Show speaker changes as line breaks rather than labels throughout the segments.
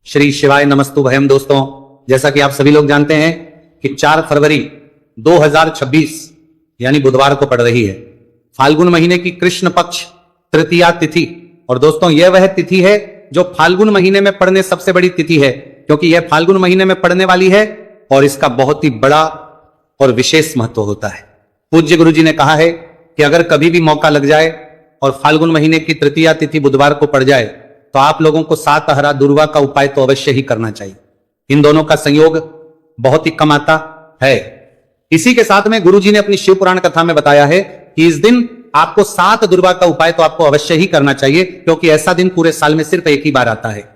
श्री शिवाय नमस्तु भयम। दोस्तों, जैसा कि आप सभी लोग जानते हैं कि 4 फरवरी 2026 यानी बुधवार को पड़ रही है फाल्गुन महीने की कृष्ण पक्ष तृतीया तिथि। और दोस्तों, यह वह तिथि है जो फाल्गुन महीने में पड़ने सबसे बड़ी तिथि है, क्योंकि यह फाल्गुन महीने में पड़ने वाली है और इसका बहुत ही बड़ा और विशेष महत्व होता है। पूज्य गुरु जी ने कहा है कि अगर कभी भी मौका लग जाए और फाल्गुन महीने की तृतीया तिथि बुधवार को पड़ जाए तो आप लोगों को 7 हरा दुर्वा का उपाय तो अवश्य ही करना चाहिए। इन दोनों का संयोग बहुत ही कम आता है। इसी के साथ में गुरु जी ने अपनी शिव पुराण कथा में बताया है कि इस दिन आपको 7 दुर्वा का उपाय तो आपको अवश्य ही करना चाहिए, क्योंकि ऐसा दिन पूरे साल में सिर्फ एक ही बार आता है।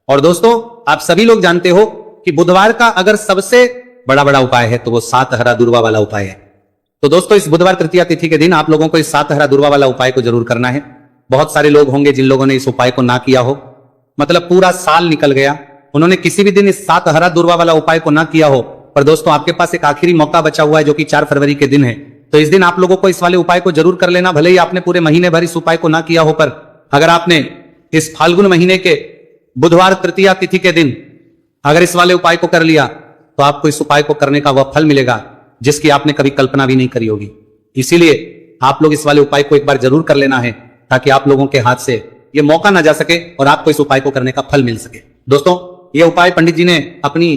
और दोस्तों, आप सभी लोग जानते हो कि बुधवार का अगर सबसे बड़ा उपाय है तो वो 7 हरा दुर्वा वाला उपाय है। तो दोस्तों, इस बुधवार तृतीया तिथि के दिन आप लोगों को इस 7 हरा दुर्वा वाला उपाय को जरूर करना है। बहुत सारे लोग होंगे जिन लोगों ने इस उपाय को ना किया हो, मतलब पूरा साल निकल गया, उन्होंने किसी भी दिन इस 7 हरा दुर्वा वाला उपाय को ना किया हो, पर दोस्तों आपके पास एक आखिरी मौका बचा हुआ है जो कि 4 फरवरी के दिन है। तो इस दिन आप लोगों को इस वाले उपाय को जरूर कर लेना। भले ही आपने पूरे महीने भर इस उपाय को ना किया हो, पर अगर आपने इस फाल्गुन महीने के बुधवार तृतीया तिथि के दिन अगर इस वाले उपाय को कर लिया तो आपको इस उपाय को करने का वह फल मिलेगा जिसकी आपने कभी कल्पना भी नहीं करी होगी। इसीलिए आप लोग इस वाले उपाय को एक बार जरूर कर लेना है, ताकि आप लोगों के हाथ से यह मौका ना जा सके और आपको इस उपाय को करने का फल मिल सके। दोस्तों, यह उपाय पंडित जी ने अपनी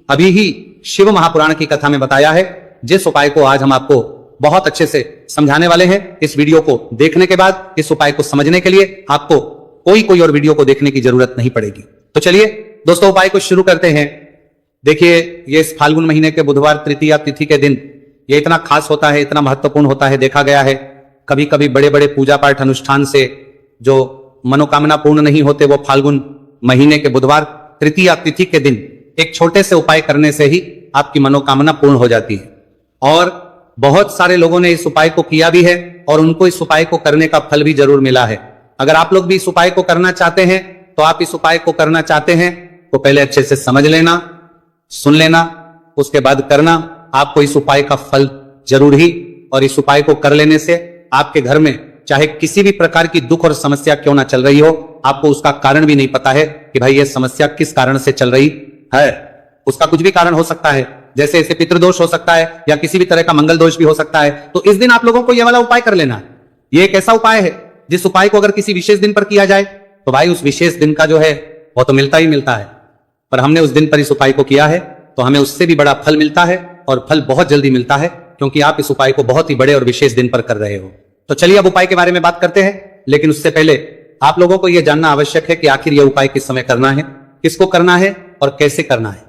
अभी ही शिव महापुराण की कथा में बताया है, जिस उपाय को आज हम आपको बहुत अच्छे से समझाने वाले हैं। इस वीडियो को देखने के बाद इस उपाय को समझने के लिए आपको कोई और वीडियो को देखने की जरूरत नहीं पड़ेगी। तो चलिए दोस्तों, उपाय को शुरू करते हैं। देखिए, ये इस फाल्गुन महीने के बुधवार तृतीया तिथि के दिन ये इतना खास होता है, इतना महत्वपूर्ण होता है। देखा गया है कभी कभी बड़े बड़े पूजा पाठ अनुष्ठान से जो मनोकामना पूर्ण नहीं होते, वो फाल्गुन महीने के बुधवार तृतीया तिथि के दिन एक छोटे से उपाय करने से ही आपकी मनोकामना पूर्ण हो जाती है। और बहुत सारे लोगों ने इस उपाय को किया भी है और उनको इस उपाय को करने का फल भी जरूर मिला है। अगर आप लोग भी इस उपाय को करना चाहते हैं तो आप इस उपाय को करना चाहते हैं तो पहले अच्छे से समझ लेना, सुन लेना, उसके बाद करना। आपको इस उपाय का फल जरूर ही, और इस उपाय को कर लेने से आपके घर में चाहे किसी भी प्रकार की दुख और समस्या क्यों ना चल रही हो, आपको उसका कारण भी नहीं पता है कि भाई ये समस्या किस कारण से चल रही है। उसका कुछ भी कारण हो सकता है, जैसे इसे पितृदोष हो सकता है या किसी भी तरह का मंगल दोष भी हो सकता है। तो इस दिन आप लोगों को यह वाला उपाय कर लेना है। ये एक ऐसा उपाय है जिस उपाय को अगर किसी विशेष दिन पर किया जाए तो भाई उस विशेष दिन का जो है वो तो मिलता ही मिलता है, पर हमने उस दिन पर इस उपाय को किया है तो हमें उससे भी बड़ा फल मिलता है, और फल बहुत जल्दी मिलता है, क्योंकि आप इस उपाय को बहुत ही बड़े और विशेष दिन पर कर रहे हो। तो चलिए अब उपाय के बारे में बात करते हैं, लेकिन उससे पहले आप लोगों को यह जानना आवश्यक है कि आखिर यह उपाय किस समय करना है, किसको करना है और कैसे करना है।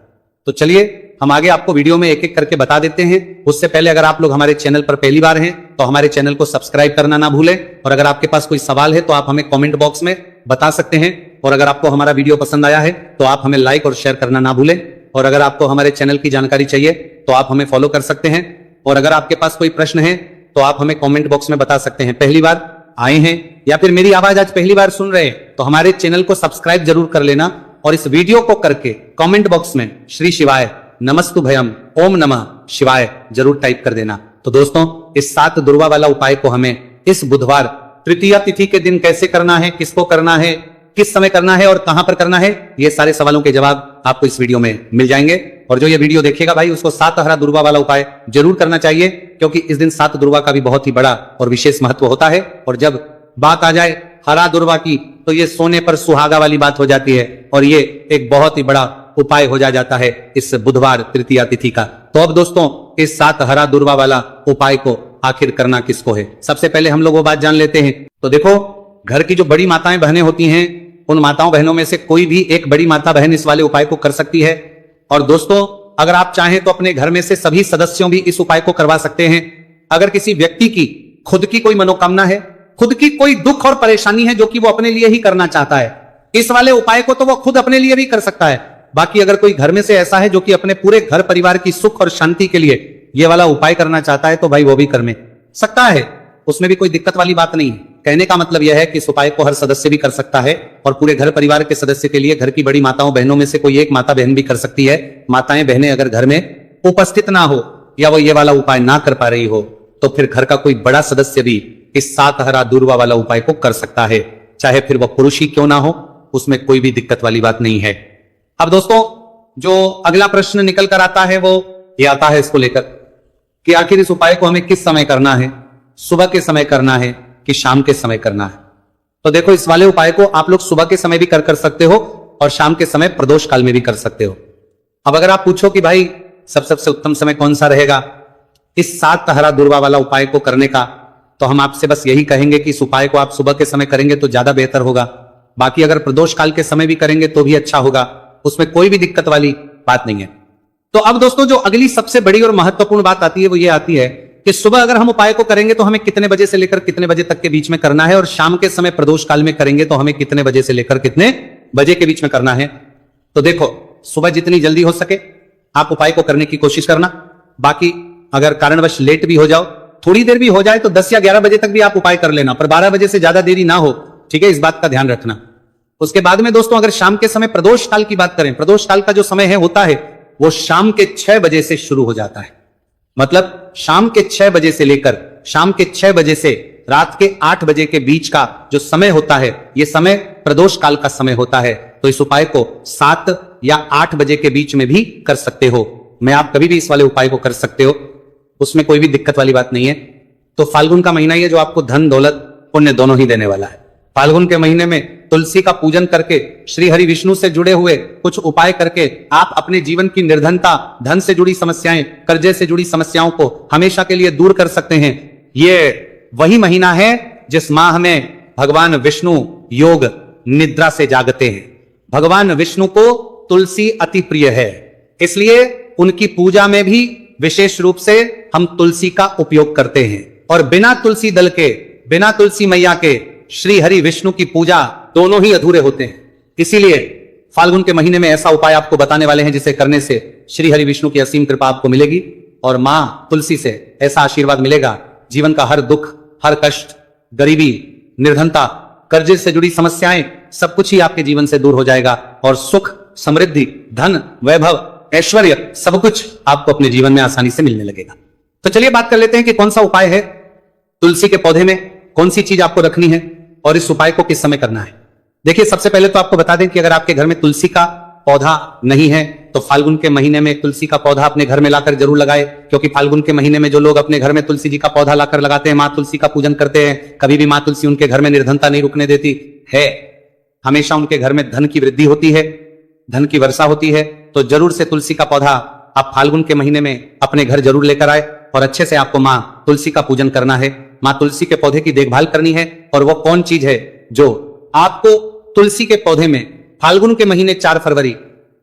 तो चलिए हम आगे आपको वीडियो में एक एक करके बता देते हैं। उससे पहले अगर आप लोग हमारे चैनल पर पहली बार हैं तो हमारे चैनल को सब्सक्राइब करना ना भूलें, और अगर आपके पास कोई सवाल है तो आप हमें कमेंट बॉक्स में बता सकते हैं। और अगर आपको हमारा वीडियो पसंद आया है तो आप हमें लाइक और शेयर करना ना भूलें। और अगर आपको हमारे चैनल की जानकारी चाहिए तो आप हमें फॉलो कर सकते हैं। और अगर आपके पास कोई प्रश्न है तो आप हमें कमेंट बॉक्स में बता सकते हैं। पहली बार आए हैं या फिर मेरी आवाज आज पहली बार सुन रहे हैं तो हमारे चैनल को सब्सक्राइब जरूर कर लेना, और इस वीडियो को करके कमेंट बॉक्स में श्री शिवाय नमस्तु भयम ओम नमः शिवाय जरूर टाइप कर देना। तो दोस्तों, इस 7 दुर्वा वाला उपाय को हमें इस बुधवार तृतीया तिथि के दिन कैसे करना है, किसको करना है, किस समय करना है और कहां पर करना है, ये सारे सवालों के जवाब आपको इस वीडियो में मिल जाएंगे। और जो ये वीडियो देखेगा भाई उसको 7 हरा दुर्वा वाला उपाय जरूर करना चाहिए, क्योंकि इस दिन 7 दुर्वा का भी बहुत ही बड़ा और विशेष महत्व होता है। और जब बात आ जाए हरा दुर्वा की तो ये सोने पर सुहागा वाली बात हो जाती है, और ये एक बहुत ही बड़ा उपाय हो जाता है इस बुधवार तृतीया तिथि का। तो अब दोस्तों, इस 7 हरा दुर्वा वाला उपाय को आखिर करना किसको है, सबसे पहले हम लोग वो बात जान लेते हैं। तो देखो, घर की जो बड़ी माताएं बहनें होती हैं, उन माताओं बहनों में से कोई भी एक बड़ी माता बहन इस वाले उपाय को कर सकती है। और दोस्तों, अगर आप चाहें तो अपने घर में से सभी सदस्यों भी इस उपाय को करवा सकते हैं। अगर किसी व्यक्ति की खुद की कोई मनोकामना है, खुद की कोई दुख और परेशानी है जो कि वो अपने लिए ही करना चाहता है, इस वाले उपाय को तो वो खुद अपने लिए भी कर सकता है। बाकी अगर कोई घर में से ऐसा है जो कि अपने पूरे घर परिवार की सुख और शांति के लिए ये वाला उपाय करना चाहता है तो भाई वो भी कर में सकता है, उसमें भी कोई दिक्कत वाली बात नहीं है। कहने का मतलब यह है कि इस उपाय को हर सदस्य भी कर सकता है, और पूरे घर परिवार के सदस्य के लिए घर की बड़ी माताओं बहनों में से कोई एक माता बहन भी कर सकती है। माताएं बहनें अगर घर में उपस्थित ना हो या वो ये वाला उपाय ना कर पा रही हो तो फिर घर का कोई बड़ा सदस्य भी इस 7 हरा दुर्वा वाला उपाय को कर सकता है, चाहे फिर वह पुरुष ही क्यों ना हो, उसमें कोई भी दिक्कत वाली बात नहीं है। अब दोस्तों जो अगला प्रश्न निकल कर आता है वो ये आता है इसको लेकर कि आखिर इस उपाय को हमें किस समय करना है, सुबह के समय करना है कि शाम के समय करना है। तो देखो इस वाले उपाय को आप लोग सुबह के समय भी कर सकते हो और शाम के समय प्रदोष काल में भी कर सकते हो। अब अगर आप पूछो कि भाई सबसे उत्तम समय कौन सा रहेगा इस 7 हरा दूर्वा वाला उपाय को करने का, तो हम आपसे बस यही कहेंगे कि इस उपाय को आप सुबह के समय करेंगे तो ज्यादा बेहतर होगा। बाकी अगर प्रदोष काल के समय भी करेंगे तो भी अच्छा होगा, उसमें कोई भी दिक्कत वाली बात नहीं है। तो अब दोस्तों जो अगली सबसे बड़ी और महत्वपूर्ण बात आती है वो ये आती है कि सुबह अगर हम उपाय को करेंगे तो हमें कितने बजे से लेकर कितने बजे तक के बीच में करना है, और शाम के समय प्रदोष काल में करेंगे तो हमें कितने बजे से लेकर कितने बजे के बीच में करना है। तो देखो सुबह जितनी जल्दी हो सके आप उपाय को करने की कोशिश करना। बाकी अगर कारणवश लेट भी हो जाओ, थोड़ी देर भी हो जाए तो 10 या 11 बजे तक भी आप उपाय कर लेना, पर 12 बजे से ज्यादा देरी ना हो, ठीक है, इस बात का ध्यान रखना। उसके बाद में दोस्तों अगर शाम के समय प्रदोष काल की बात करें, प्रदोष काल का जो समय है होता है वो शाम के 6 बजे से शुरू हो जाता है। मतलब शाम के 6 बजे से लेकर शाम के 6 बजे से रात के 8 बजे के बीच का जो समय होता है ये समय प्रदोष काल का समय होता है। तो इस उपाय को 7 या 8 बजे के बीच में भी कर सकते हो। मैं आप कभी भी इस वाले उपाय को कर सकते हो, उसमें कोई भी दिक्कत वाली बात नहीं है। तो फाल्गुन का महीना ये जो आपको धन दौलत पुण्य दोनों ही देने वाला है। फाल्गुन के महीने में तुलसी का पूजन करके श्री हरि विष्णु से जुड़े हुए कुछ उपाय करके आप अपने जीवन की निर्धनता, धन से जुड़ी समस्याएं, कर्जे से जुड़ी समस्याओं को हमेशा के लिए दूर कर सकते हैं। ये वही महीना है जिस माह में भगवान विष्णु योग निद्रा से जागते हैं। भगवान विष्णु को तुलसी अति प्रिय है, इसलिए उनकी पूजा में भी विशेष रूप से हम तुलसी का उपयोग करते हैं। और बिना तुलसी दल के, बिना तुलसी मैया के श्री हरि विष्णु की पूजा दोनों ही अधूरे होते हैं। इसीलिए फाल्गुन के महीने में ऐसा उपाय आपको बताने वाले हैं जिसे करने से श्री हरि विष्णु की असीम कृपा आपको मिलेगी और मां तुलसी से ऐसा आशीर्वाद मिलेगा, जीवन का हर दुख, हर कष्ट, गरीबी, निर्धनता, कर्जे से जुड़ी समस्याएं सब कुछ ही आपके जीवन से दूर हो जाएगा और सुख, समृद्धि, धन, वैभव, ऐश्वर्य सब कुछ आपको अपने जीवन में आसानी से मिलने लगेगा। तो चलिए बात कर लेते हैं कि कौन सा उपाय है, तुलसी के पौधे में कौन सी चीज आपको रखनी है और इस उपाय को किस समय करना है। देखिए सबसे पहले तो आपको बता दें कि अगर आपके घर में तुलसी का पौधा नहीं है तो फाल्गुन के महीने में तुलसी का पौधा अपने घर में लाकर जरूर लगाए, क्योंकि फाल्गुन के महीने में जो लोग अपने घर में तुलसी जी का पौधा लाकर लगाते हैं, मां तुलसी का पूजन करते हैं, कभी भी मां तुलसी उनके घर में निर्धनता नहीं रुकने देती है। हमेशा उनके घर में धन की वृद्धि होती है, धन की वर्षा होती है। तो जरूर से तुलसी का पौधा आप फाल्गुन के महीने में अपने घर जरूर लेकर आए और अच्छे से आपको मां तुलसी का पूजन करना है। मां तुलसी के पौधे की देखभाल करनी है। और वो कौन चीज है जो आपको तुलसी के पौधे में फाल्गुन के महीने 4 फरवरी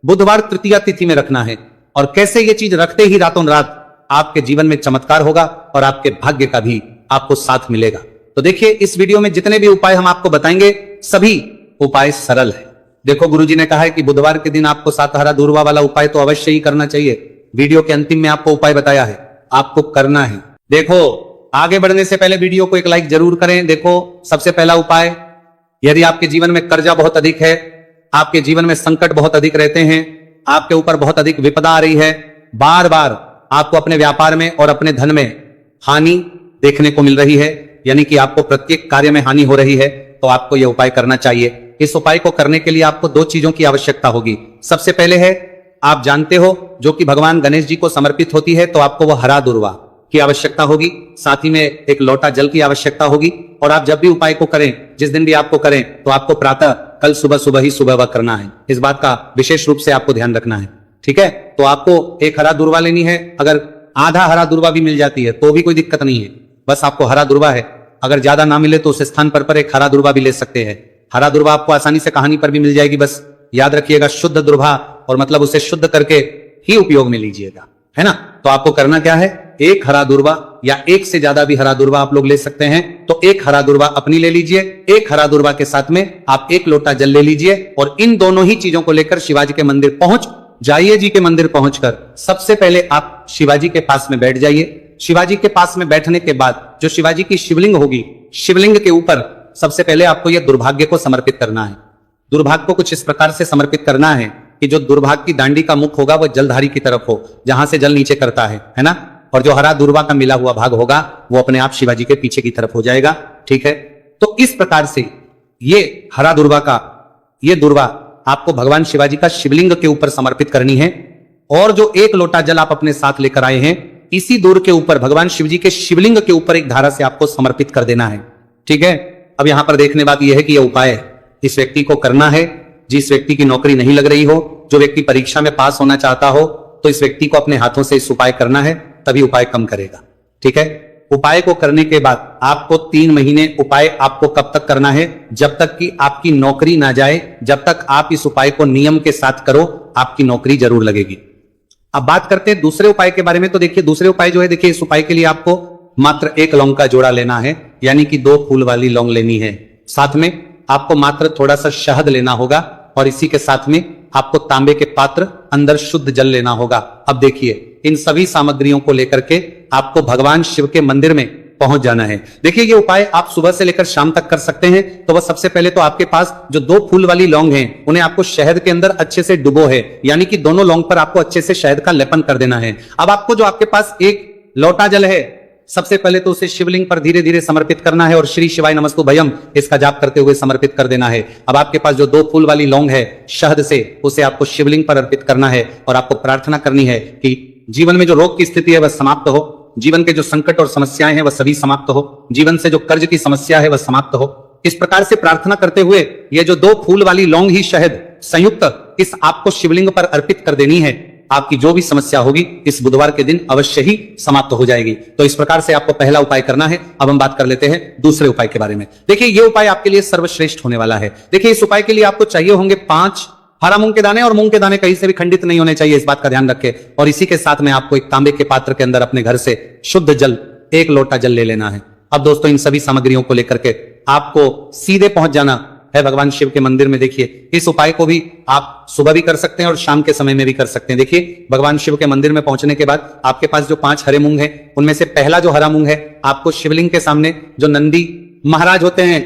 बुधवार तृतीया तिथि में रखना है। और कैसे ये चीज रखते ही रातों रात आपके जीवन में चमत्कार होगा और आपके भाग्य का भी आपको साथ मिलेगा। तो देखिए इस वीडियो में जितने भी उपाय हम आपको बताएंगे सभी उपाय सरल है। देखो गुरुजी ने कहा है कि बुधवार के दिन आपको 7 हरा दूर्वा वाला उपाय तो अवश्य ही करना चाहिए। वीडियो के अंतिम में आपको उपाय बताया है, आपको करना है। देखो आगे बढ़ने से पहले वीडियो को एक लाइक जरूर करें। देखो सबसे पहला उपाय, यदि आपके जीवन में कर्जा बहुत अधिक है, आपके जीवन में संकट बहुत अधिक रहते हैं, आपके ऊपर बहुत अधिक विपदा आ रही है, बार बार आपको अपने व्यापार में और अपने धन में हानि देखने को मिल रही है, यानी कि आपको प्रत्येक कार्य में हानि हो रही है, तो आपको यह उपाय करना चाहिए। इस उपाय को करने के लिए आपको 2 चीजों की आवश्यकता होगी। सबसे पहले है, आप जानते हो, जो कि भगवान गणेश जी को समर्पित होती है, तो आपको वो हरा दूर्वा की आवश्यकता होगी। साथ ही में एक लोटा जल की आवश्यकता होगी। और आप जब भी उपाय को करें, जिस दिन भी आपको करें, तो आपको प्रातः कल सुबह ही सुबह करना है। इस बात का विशेष रूप से आपको ध्यान रखना है, ठीक है। तो आपको एक हरा दूर्वा लेनी है। अगर आधा हरा दूर्वा भी मिल जाती है तो भी कोई दिक्कत नहीं है, बस आपको हरा दूर्वा है। अगर ज्यादा ना मिले तो उस स्थान पर एक हरा दूर्वा भी ले सकते हैं। हरा दूर्वा आपको आसानी से कहानी पर भी मिल जाएगी, बस याद रखिएगा शुद्ध दूर्वा, और मतलब उसे शुद्ध करके ही उपयोग में लीजिएगा, है ना। तो आपको करना क्या है, एक हरा दूर्वा या एक से ज्यादा भी हरा दूर्वा आप लोग ले सकते हैं। तो एक हरा दूर्वा अपनी ले लीजिए, एक हरा दूर्वा के साथ में आप एक लोटा जल ले लीजिए और इन दोनों ही चीजों को लेकर शिवाजी के मंदिर पहुंच जाइए। जी के मंदिर पहुंचकर सबसे पहले आप शिवाजी के पास में बैठ जाइए। शिवाजी के पास में बैठने के बाद जो शिवाजी की शिवलिंग होगी, शिवलिंग के ऊपर सबसे पहले आपको यह दुर्भाग्य को समर्पित करना है। दुर्भाग्य को कुछ इस प्रकार से समर्पित करना है कि जो दुर्भाग्य की दांडी का मुख होगा वह जलधारी की तरफ हो, जहां से जल नीचे करता है ना। और जो हरा दूर्वा का मिला हुआ भाग होगा वो अपने आप शिवाजी के पीछे की तरफ हो जाएगा, ठीक है। तो इस प्रकार से ये हरा दूर्वा का ये दूर्वा आपको भगवान शिवाजी का शिवलिंग के ऊपर समर्पित करनी है, और जो 1 लोटा जल आप अपने साथ लेकर आए हैं, इसी दूर के ऊपर भगवान शिवजी के शिवलिंग के ऊपर एक धारा से आपको समर्पित कर देना है। ठीक है। अब यहां पर देखने बात यह है कि यह उपाय इस व्यक्ति को करना है जिस व्यक्ति की नौकरी नहीं लग रही हो, जो व्यक्ति परीक्षा में पास होना चाहता हो, तो इस व्यक्ति को अपने हाथों से इस उपाय करना है, तभी उपाय कम करेगा। ठीक है। उपाय को करने के बाद आपको 3 महीने उपाय आपको कब तक करना है? जब तक कि आपकी नौकरी ना जाए, जब तक आप इस उपाय को नियम के साथ करो, आपकी नौकरी जरूर लगेगी। अब बात करते हैं दूसरे उपाय के बारे में। तो देखिए दूसरे उपाय जो है, देखिए इस उपाय के लिए आपको मात्र 1 लौंग का जोड़ा लेना है, यानी कि 2 फूल वाली लौंग लेनी है। साथ में आपको मात्र थोड़ा सा शहद लेना होगा, और इसी के साथ में आपको तांबे के पात्र, अंदर शुद्ध जल लेना होगा। अब देखिए इन सभी सामग्रियों को लेकर के आपको भगवान शिव के मंदिर में पहुंच जाना है। देखिए ये उपाय आप सुबह से लेकर शाम तक कर सकते हैं। तो वह सबसे पहले तो आपके पास जो 2 फूल वाली लौंग हैं, उन्हें आपको शहद के अंदर अच्छे से डुबो है, यानी कि दोनों लौंग पर आपको अच्छे से शहद का लेपन कर देना है। अब आपको जो आपके पास 1 लोटा जल है, सबसे पहले तो उसे शिवलिंग पर धीरे धीरे समर्पित करना है, और श्री शिवाय नमस्तुभयम इसका जाप करते हुए समर्पित कर देना है। अब आपके पास जो 2 फूल वाली लौंग है शहद से, उसे आपको शिवलिंग पर अर्पित करना है, और आपको प्रार्थना करनी है कि जीवन में जो रोग की स्थिति है वह समाप्त हो, जीवन के जो संकट और समस्याएं हैं वह सभी समाप्त हो, जीवन से जो कर्ज की समस्या है वह समाप्त हो। इस प्रकार से प्रार्थना करते हुए ये जो 2 फूल वाली लौंग ही शहद संयुक्त इस आपको शिवलिंग पर अर्पित कर देनी है। आपकी जो भी समस्या होगी इस बुधवार के दिन अवश्य ही समाप्त हो जाएगी। तो इस प्रकार से आपको पहला उपाय करना है। अब हम बात कर लेते हैं दूसरे उपाय के बारे में। देखिए ये उपाय आपके लिए सर्वश्रेष्ठ होने वाला है। देखिए इस उपाय के लिए आपको चाहिए होंगे 5 हरा मूंग के दाने, और मूंग के दाने कहीं से भी खंडित नहीं होने चाहिए, इस बात का ध्यान रखें। और इसी के साथ में आपको एक तांबे के पात्र के अंदर अपने घर से शुद्ध जल, 1 लोटा जल ले लेना है। अब दोस्तों इन सभी सामग्रियों को लेकर के आपको सीधे पहुंच जाना है भगवान शिव के मंदिर में। देखिए इस उपाय को भी आप सुबह भी कर सकते हैं और शाम के समय में भी कर सकते हैं। देखिए भगवान शिव के मंदिर में पहुंचने के बाद आपके पास जो 5 हरे मूंग हैं, उनमें से पहला जो हरा मूंग है, आपको शिवलिंग के सामने जो नंदी महाराज होते हैं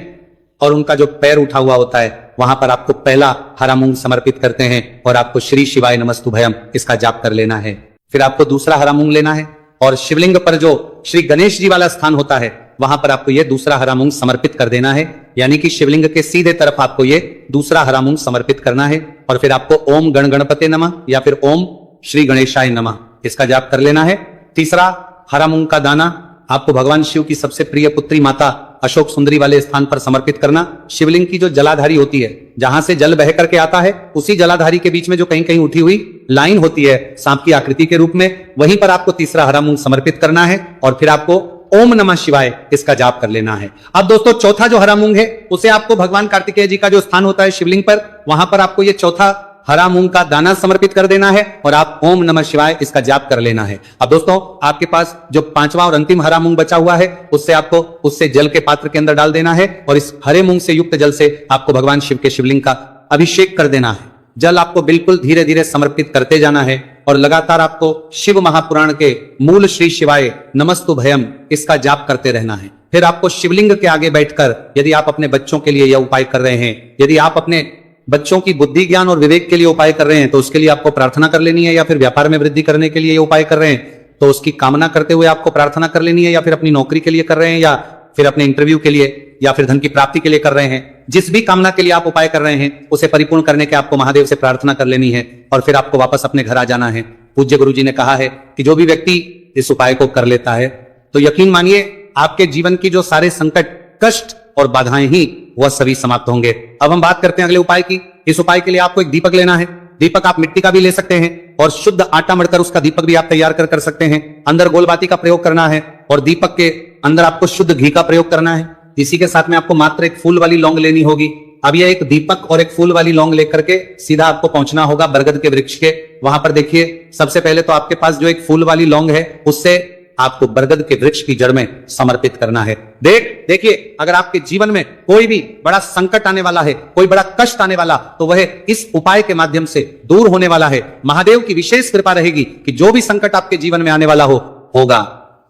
और उनका जो पैर उठा हुआ होता है, वहां पर आपको पहला हरा मूंग समर्पित करते हैं, और आपको श्री शिवाय नमस्तुभयम इसका जाप कर लेना है। फिर आपको दूसरा हरा मूंग लेना है, और शिवलिंग पर जो श्री गणेश जी वाला स्थान होता है, वहां पर आपको ये दूसरा हरा मूंग समर्पित कर देना है, यानी कि शिवलिंग के सीधे तरफ आपको ये दूसरा हरा मूंग समर्पित करना है। और फिर आपको ओम गण गणपते नमः या फिर ओम श्री गणेशाय नमः इसका जाप कर लेना है। तीसरा हरा मूंग का दाना आपको भगवान शिव की सबसे प्रिय पुत्री माता अशोक सुंदरी वाले स्थान पर समर्पित करना। शिवलिंग की जो जलाधारी होती है, जहां से जल बह करके आता है, उसी जलाधारी के बीच में जो कहीं कहीं उठी हुई लाइन होती है सांप की आकृति के रूप में, वहीं पर आपको तीसरा हरा मूंग समर्पित करना है, और फिर आपको ओम नमः शिवाय इसका जाप कर लेना है। अब दोस्तों चौथा जो हरा मूंग है, उसे आपको भगवान कार्तिकेय जी का जो स्थान होता है शिवलिंग पर, वहां पर आपको ये चौथा हरा मूंग का दाना समर्पित कर देना है, और आप ओम नमः शिवाय इसका जाप कर लेना है। अब दोस्तों आपके पास जो 5वां और अंतिम हरा मूंग बचा हुआ है, उससे आपको उससे जल के पात्र के अंदर डाल देना है, और इस हरे मूंग से युक्त जल से आपको भगवान शिव के शिवलिंग का अभिषेक कर देना है। जल आपको बिल्कुल धीरे धीरे समर्पित करते जाना है, और लगातार आपको शिव महापुराण के मूल श्री शिवाय नमस्तुभयम इसका जाप करते रहना है। फिर आपको शिवलिंग के आगे बैठकर, यदि आप अपने बच्चों के लिए यह उपाय कर रहे हैं, यदि आप अपने बच्चों की बुद्धि ज्ञान और विवेक के लिए उपाय कर रहे हैं, तो उसके लिए आपको प्रार्थना कर लेनी है, या फिर व्यापार में वृद्धि करने के लिए ये उपाय कर रहे हैं तो उसकी कामना करते हुए आपको प्रार्थना कर लेनी है, या फिर अपनी नौकरी के लिए कर रहे हैं, या फिर अपने इंटरव्यू के लिए, या फिर धन की प्राप्ति के लिए कर रहे हैं, जिस भी कामना के लिए आप उपाय कर रहे हैं उसे परिपूर्ण करने के आपको महादेव से प्रार्थना कर लेनी है, और फिर आपको वापस अपने घर आ जाना है। पूज्य गुरु जी ने कहा है कि जो भी व्यक्ति इस उपाय को कर लेता है, तो यकीन मानिए आपके जीवन की जो सारे संकट, कष्ट और बाधाएं ही वह सभी समाप्त होंगे। अब हम बात करते हैं अगले उपाय की। इस उपाय के लिए आपको एक दीपक लेना है। दीपक आप मिट्टी का भी ले सकते हैं, और शुद्ध आटा मढ़कर उसका दीपक भी आप तैयार कर सकते हैं। अंदर गोलबाती का प्रयोग करना है, और दीपक के अंदर आपको शुद्ध घी का प्रयोग करना है। इसी के साथ में आपको मात्र 1 फूल वाली लौंग लेनी होगी। अब यह एक दीपक और 1 फूल वाली लौंग लेकर के सीधा आपको पहुंचना होगा बरगद के वृक्ष के। वहां पर देखिए सबसे पहले तो आपके पास जो 1 फूल वाली लौंग है, उससे आपको बरगद के वृक्ष की जड़ में समर्पित करना है। देखिए अगर आपके जीवन में कोई भी बड़ा संकट आने वाला है, कोई बड़ा कष्ट आने वाला, तो वह इस उपाय के माध्यम से दूर होने वाला है। महादेव की विशेष कृपा रहेगी कि जो भी संकट आपके जीवन में आने वाला होगा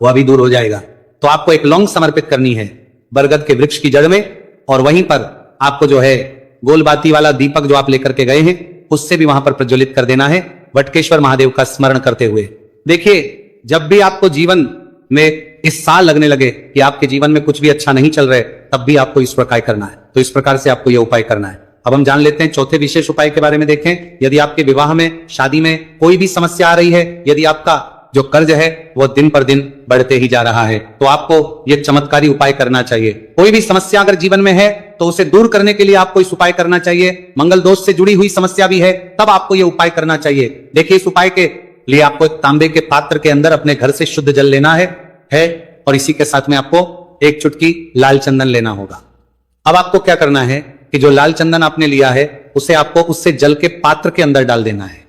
वह भी दूर हो जाएगा। तो आपको 1 लौंग समर्पित करनी है बरगद के वृक्ष की जड़ में, और वहीं पर आपको जो है गोलबाती वाला दीपक जो आप लेकर के गए हैं, उससे भी वहां पर प्रज्वलित कर देना है, वटकेश्वर महादेव का स्मरण करते हुए। देखिए जब भी आपको जीवन में इस साल लगने लगे कि आपके जीवन में कुछ भी अच्छा नहीं चल रहा है, तब भी आपको इस प्रकार करना है। तो इस प्रकार से आपको यह उपाय करना है। अब हम जान लेते हैं चौथे विशेष उपाय के बारे में। देखें, यदि आपके विवाह में, शादी में कोई भी समस्या आ रही है, यदि आपका जो कर्ज है वो दिन पर दिन बढ़ते ही जा रहा है, तो आपको ये चमत्कारी उपाय करना चाहिए। कोई भी समस्या अगर जीवन में है तो उसे दूर करने के लिए आपको इस उपाय करना चाहिए। मंगल दोष से जुड़ी हुई समस्या भी है तब आपको यह उपाय करना चाहिए। देखिए, इस उपाय के लिए आपको एक तांबे के पात्र के अंदर अपने घर से शुद्ध जल लेना है और इसी के साथ में आपको एक चुटकी लाल चंदन लेना होगा। अब आपको क्या करना है कि जो लाल चंदन आपने लिया है उसे आपको उससे जल के पात्र के अंदर डाल देना है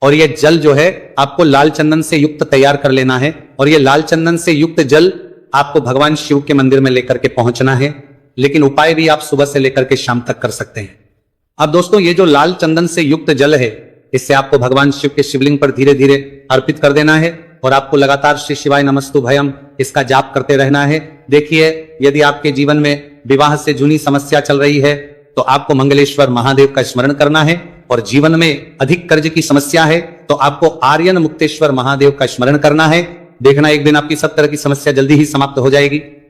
और यह जल जो है आपको लाल चंदन से युक्त तैयार कर लेना है और यह लाल चंदन से युक्त जल आपको भगवान शिव के मंदिर में लेकर के पहुंचना है। लेकिन उपाय भी आप सुबह से लेकर के शाम तक कर सकते हैं। अब दोस्तों, ये जो लाल चंदन से युक्त जल है इससे आपको भगवान शिव के शिवलिंग पर धीरे धीरे अर्पित कर देना है और आपको लगातार श्री शिवाय नमस्तु भयम इसका जाप करते रहना है। देखिए, यदि आपके जीवन में विवाह से जुड़ी समस्या चल रही है तो आपको मंगलेश्वर महादेव का स्मरण करना है और जीवन में अधिक कर्ज की समस्या है तो आपको आर्यन मुक्तेश्वर महादेव का स्मरण करना है। देखना, एक दिन आपकी सब तरह की समस्या जल्दी ही समाप्त हो जाएगी।